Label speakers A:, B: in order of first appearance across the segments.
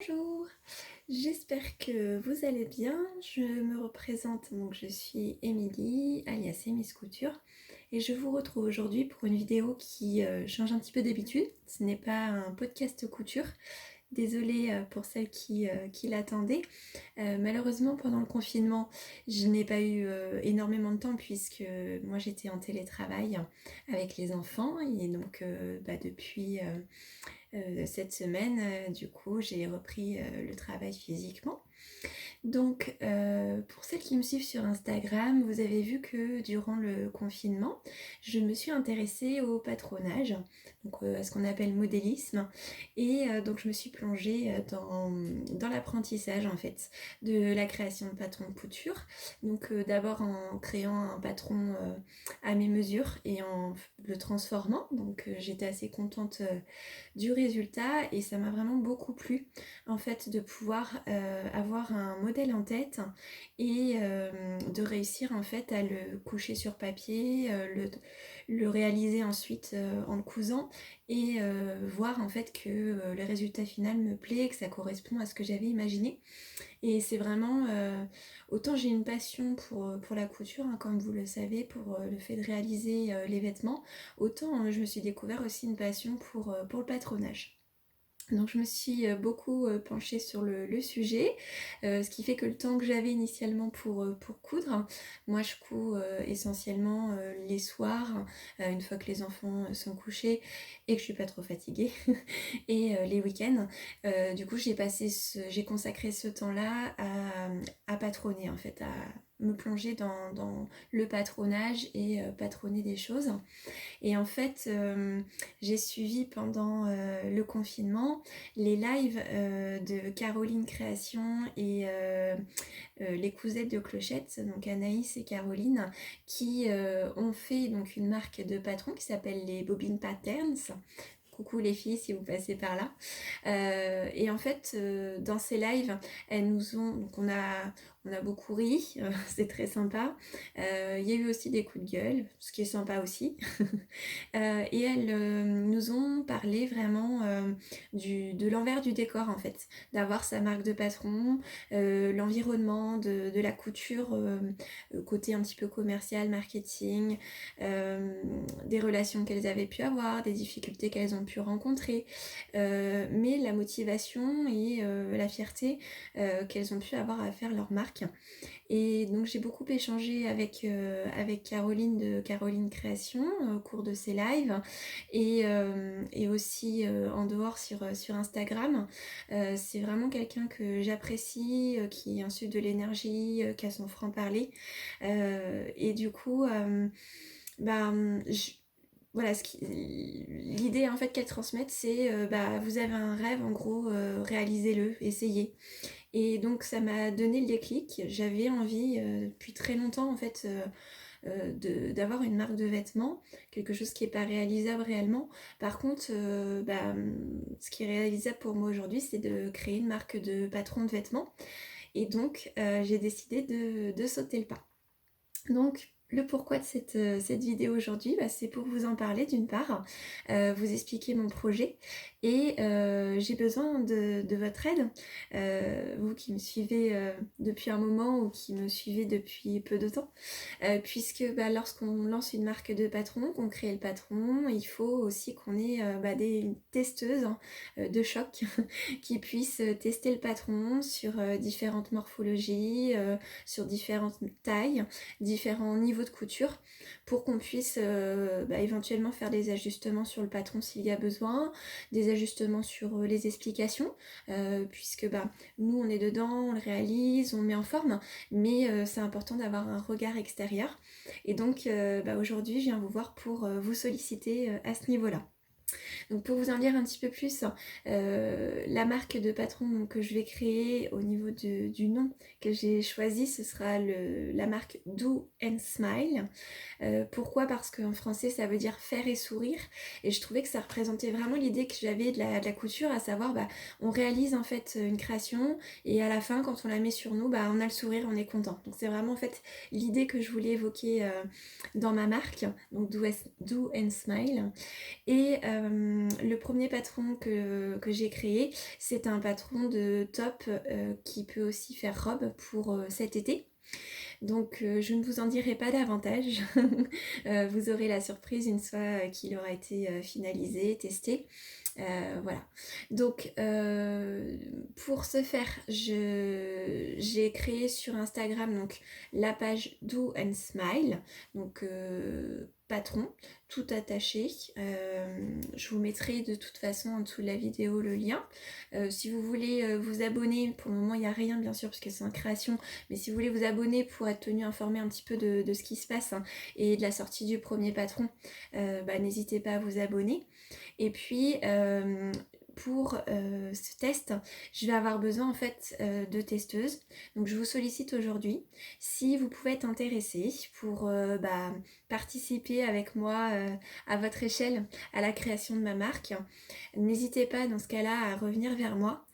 A: Bonjour, j'espère que vous allez bien. Je me représente, donc je suis Émilie, alias Emis Couture, et je vous retrouve aujourd'hui pour une vidéo qui change un petit peu d'habitude. Ce n'est pas un podcast couture. Désolée pour celles qui l'attendaient. Malheureusement, pendant le confinement, je n'ai pas eu énormément de temps puisque moi j'étais en télétravail avec les enfants et donc depuis cette semaine, du coup, j'ai repris le travail physiquement. Donc, pour celles qui me suivent sur Instagram, vous avez vu que durant le confinement, je me suis intéressée au patronage, donc à ce qu'on appelle modélisme, et donc je me suis plongée dans l'apprentissage en fait de la création de patrons de couture. Donc d'abord en créant un patron à mes mesures et en le transformant. Donc j'étais assez contente du résultat et ça m'a vraiment beaucoup plu en fait de pouvoir avoir un modèle en tête et de réussir en fait à le coucher sur papier, le réaliser ensuite en le cousant et voir en fait que le résultat final me plaît, que ça correspond à ce que j'avais imaginé. Et c'est vraiment, autant j'ai une passion pour la couture, hein, comme vous le savez, pour le fait de réaliser les vêtements, autant je me suis découvert aussi une passion pour le patronage. Donc je me suis beaucoup penchée sur le sujet, ce qui fait que le temps que j'avais initialement pour coudre, moi je couds essentiellement les soirs, une fois que les enfants sont couchés et que je suis pas trop fatiguée, et les week-ends. Du coup j'ai consacré ce temps-là à patronner en fait, à me plonger dans le patronage et patronner des choses. Et en fait, j'ai suivi pendant le confinement les lives de Caroline Création et les cousettes de Clochette, donc Anaïs et Caroline, qui ont fait donc une marque de patron qui s'appelle les Bobbin Patterns. Coucou les filles si vous passez par là. Et en fait, dans ces lives, elles nous ont... Donc on a beaucoup ri, c'est très sympa. Il y a eu aussi des coups de gueule, ce qui est sympa aussi. Et elles nous ont parlé vraiment de l'envers du décor en fait, d'avoir sa marque de patron, l'environnement de la couture, côté un petit peu commercial, marketing, des relations qu'elles avaient pu avoir, des difficultés qu'elles ont pu rencontrer, mais la motivation et la fierté qu'elles ont pu avoir à faire leur marque. Et donc j'ai beaucoup échangé avec Caroline de Caroline Création au cours de ses lives et aussi en dehors sur Instagram. C'est vraiment quelqu'un que j'apprécie, qui insuffle de l'énergie, qui a son franc-parler. Et du coup, bah, je- voilà, l'idée en fait qu'elle transmette, c'est vous avez un rêve, en gros, réalisez-le, essayez. Et donc ça m'a donné le déclic. J'avais envie depuis très longtemps en fait d'avoir une marque de vêtements, quelque chose qui n'est pas réalisable réellement. Par contre, ce qui est réalisable pour moi aujourd'hui, c'est de créer une marque de patron de vêtements. Et donc j'ai décidé de sauter le pas. Donc, le pourquoi de cette vidéo aujourd'hui, c'est pour vous en parler d'une part, vous expliquer mon projet et j'ai besoin de votre aide, vous qui me suivez depuis un moment ou qui me suivez depuis peu de temps, puisque lorsqu'on lance une marque de patron, qu'on crée le patron, il faut aussi qu'on ait des testeuses de choc qui puissent tester le patron sur différentes morphologies, sur différentes tailles, différents niveaux de couture pour qu'on puisse éventuellement faire des ajustements sur le patron s'il y a besoin, des ajustements sur les explications, puisque nous on est dedans, on le réalise, on le met en forme, mais c'est important d'avoir un regard extérieur. Et donc aujourd'hui je viens vous voir pour vous solliciter à ce niveau-là. Donc pour vous en dire un petit peu plus, la marque de patron que je vais créer au niveau du nom que j'ai choisi, ce sera la marque Do and Smile. Pourquoi? Parce qu'en français ça veut dire faire et sourire, et je trouvais que ça représentait vraiment l'idée que j'avais de la couture, à savoir on réalise en fait une création et à la fin quand on la met sur nous, on a le sourire, on est content. Donc c'est vraiment en fait l'idée que je voulais évoquer dans ma marque, donc Do and Smile. Et le premier patron que j'ai créé, c'est un patron de top qui peut aussi faire robe pour cet été. Donc je ne vous en dirai pas davantage. Vous aurez la surprise une fois qu'il aura été finalisé, testé. Voilà. Donc pour ce faire, j'ai créé sur Instagram donc la page Do and Smile, donc patron, tout attaché. Je vous mettrai de toute façon en dessous de la vidéo le lien. Si vous voulez vous abonner, pour le moment il n'y a rien bien sûr parce que c'est en création, mais si vous voulez vous abonner pour être tenu informé un petit peu de ce qui se passe et de la sortie du premier patron, n'hésitez pas à vous abonner. Et puis pour ce test, je vais avoir besoin en fait de testeuses. Donc je vous sollicite aujourd'hui si vous pouvez être intéressé pour participer avec moi à votre échelle à la création de ma marque. N'hésitez pas dans ce cas-là à revenir vers moi.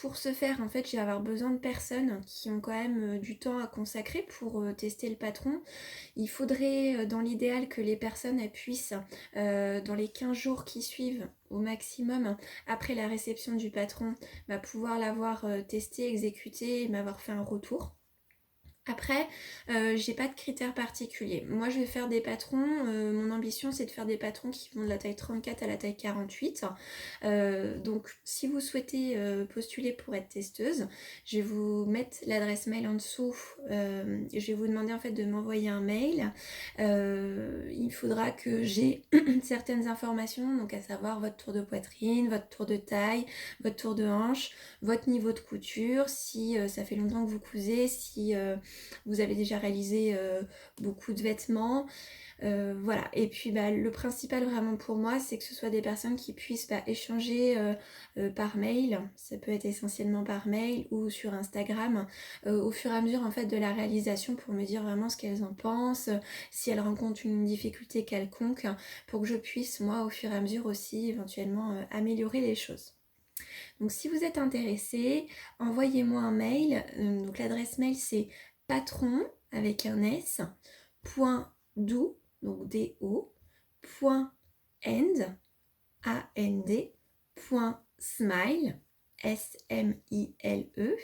A: Pour ce faire, en fait, je vais avoir besoin de personnes qui ont quand même du temps à consacrer pour tester le patron. Il faudrait dans l'idéal que les personnes elles puissent dans les 15 jours qui suivent au maximum après la réception du patron pouvoir l'avoir testé, exécuté et m'avoir fait un retour. Après, j'ai pas de critères particuliers. Moi, je vais faire des patrons. Mon ambition, c'est de faire des patrons qui vont de la taille 34 à la taille 48. Donc, si vous souhaitez postuler pour être testeuse, je vais vous mettre l'adresse mail en dessous. Je vais vous demander en fait de m'envoyer un mail. Il faudra que j'ai certaines informations, donc à savoir votre tour de poitrine, votre tour de taille, votre tour de hanche, votre niveau de couture, si ça fait longtemps que vous cousez, si vous avez déjà réalisé beaucoup de vêtements, voilà. Et puis le principal vraiment pour moi, c'est que ce soit des personnes qui puissent échanger par mail. Ça peut être essentiellement par mail ou sur Instagram au fur et à mesure en fait de la réalisation pour me dire vraiment ce qu'elles en pensent, si elles rencontrent une difficulté quelconque, pour que je puisse moi au fur et à mesure aussi éventuellement améliorer les choses. Donc si vous êtes intéressé, envoyez-moi un mail. Donc l'adresse mail c'est patron avec un S, point do, donc do, point end, A-N-D, point smile, S-M-I-L-E,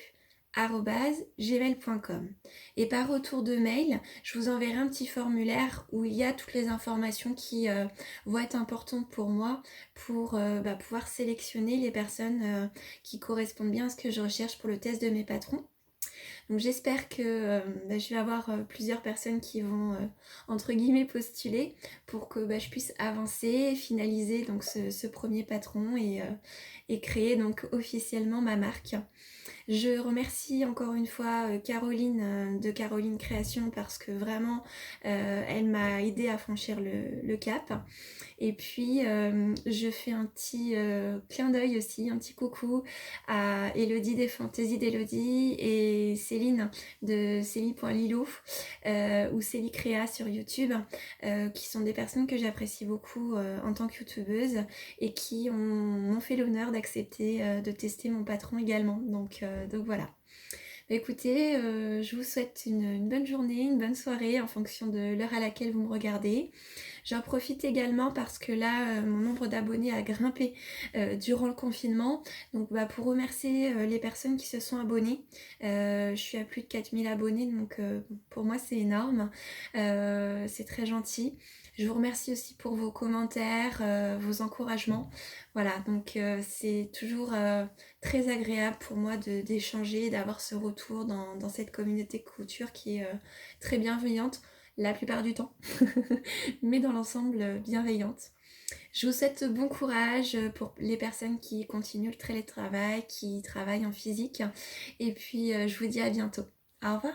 A: @gmail.com. Et par retour de mail, je vous enverrai un petit formulaire où il y a toutes les informations qui vont être importantes pour moi pour pouvoir sélectionner les personnes qui correspondent bien à ce que je recherche pour le test de mes patrons. Donc j'espère que je vais avoir plusieurs personnes qui vont entre guillemets postuler pour que je puisse avancer, finaliser donc ce premier patron et créer donc officiellement ma marque. Je remercie encore une fois Caroline de Caroline Création parce que vraiment elle m'a aidé à franchir le cap. Et puis je fais un petit clin d'œil aussi, un petit coucou à Elodie des Fantaisies d'Elodie et Céline de Célie.lilou ou Célie Créa sur YouTube qui sont des personnes que j'apprécie beaucoup en tant que youtubeuse et qui m'ont fait l'honneur d'accepter de tester mon patron également. Donc voilà. Écoutez, je vous souhaite une bonne journée, une bonne soirée en fonction de l'heure à laquelle vous me regardez. J'en profite également parce que là, mon nombre d'abonnés a grimpé durant le confinement. Donc pour remercier les personnes qui se sont abonnées, je suis à plus de 4000 abonnés, donc pour moi c'est énorme. C'est très gentil. Je vous remercie aussi pour vos commentaires, vos encouragements. Voilà, donc c'est toujours très agréable pour moi d'échanger, d'avoir ce retour dans cette communauté de couture qui est très bienveillante la plupart du temps, mais dans l'ensemble bienveillante. Je vous souhaite bon courage pour les personnes qui continuent le télétravail, qui travaillent en physique, et puis je vous dis à bientôt. Au revoir.